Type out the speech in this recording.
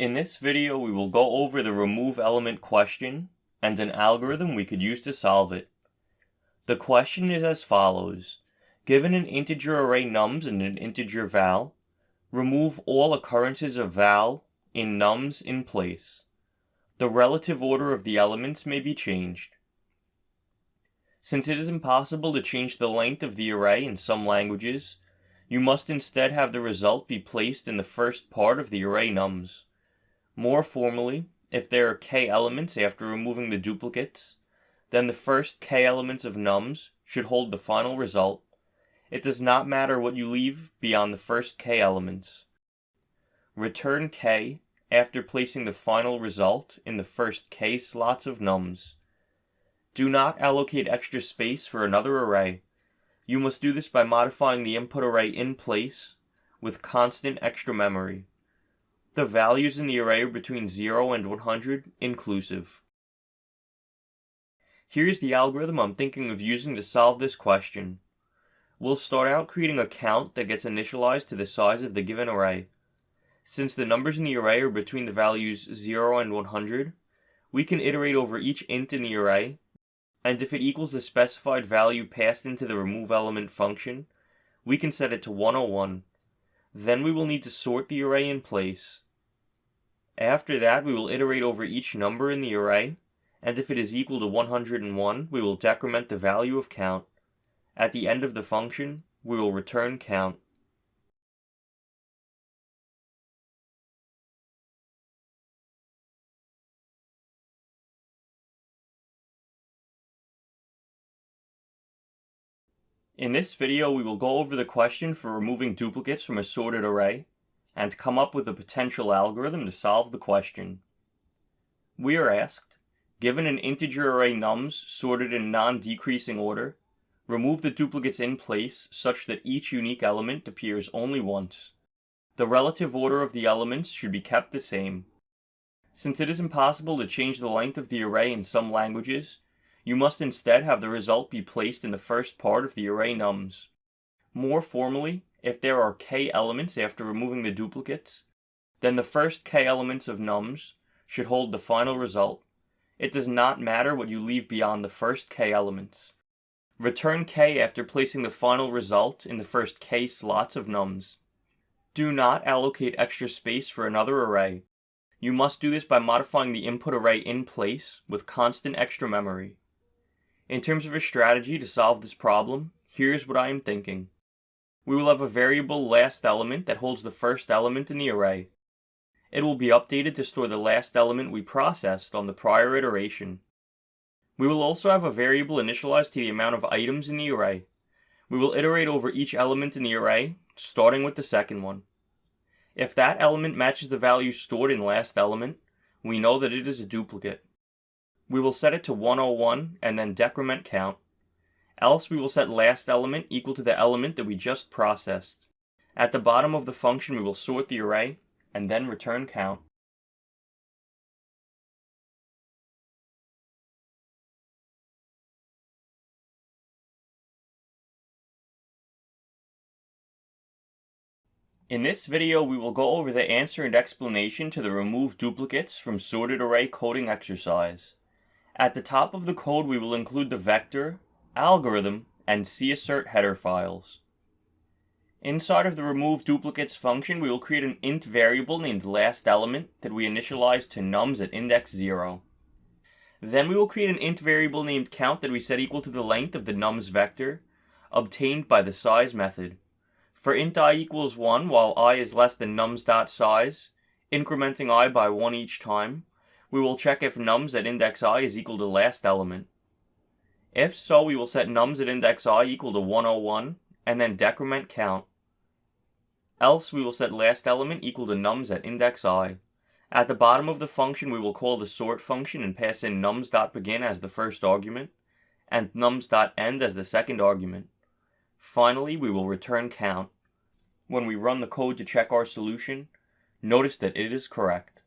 In this video, we will go over the remove element question and an algorithm we could use to solve it. The question is as follows. Given an integer array nums and an integer val, remove all occurrences of val in nums in place. The relative order of the elements may be changed. Since it is impossible to change the length of the array in some languages, you must instead have the result be placed in the first part of the array nums. More formally, if there are k elements after removing the duplicates, then the first k elements of nums should hold the final result. It does not matter what you leave beyond the first k elements. Return k after placing the final result in the first k slots of nums. Do not allocate extra space for another array. You must do this by modifying the input array in place with constant extra memory. The values in the array are between 0 and 100 inclusive. Here's the algorithm I'm thinking of using to solve this question. We'll start out creating a count that gets initialized to the size of the given array. Since the numbers in the array are between the values 0 and 100, we can iterate over each int in the array, and if it equals the specified value passed into the remove element function, we can set it to 101. Then we will need to sort the array in place. After that, we will iterate over each number in the array, and if it is equal to 101, we will decrement the value of count. At the end of the function, we will return count. In this video, we will go over the question for removing duplicates from a sorted array, and come up with a potential algorithm to solve the question. We are asked, given an integer array nums sorted in non-decreasing order, remove the duplicates in place such that each unique element appears only once. The relative order of the elements should be kept the same. Since it is impossible to change the length of the array in some languages, you must instead have the result be placed in the first part of the array nums. More formally, if there are k elements after removing the duplicates, then the first k elements of nums should hold the final result. It does not matter what you leave beyond the first k elements. Return k after placing the final result in the first k slots of nums. Do not allocate extra space for another array. You must do this by modifying the input array in place with constant extra memory. In terms of a strategy to solve this problem, here's what I am thinking. We will have a variable last element that holds the first element in the array. It will be updated to store the last element we processed on the prior iteration. We will also have a variable initialized to the amount of items in the array. We will iterate over each element in the array, starting with the second one. If that element matches the value stored in last element, we know that it is a duplicate. We will set it to 101 and then decrement count. Else we will set last element equal to the element that we just processed. At the bottom of the function we will sort the array and then return count. In this video we will go over the answer and explanation to the remove duplicates from sorted array coding exercise. At the top of the code we will include the vector, algorithm, and cassert header files. Inside of the remove duplicates function we will create an int variable named last element that we initialize to nums at index 0. Then we will create an int variable named count that we set equal to the length of the nums vector, obtained by the size method. For int I equals 1 while I is less than nums.size, incrementing I by 1 each time, we will check if nums at index I is equal to last element. If so, we will set nums at index I equal to 101 and then decrement count. Else we will set last element equal to nums at index I. At the bottom of the function we will call the sort function and pass in nums.begin as the first argument and nums.end as the second argument. Finally, we will return count. When we run the code to check our solution, notice that it is correct.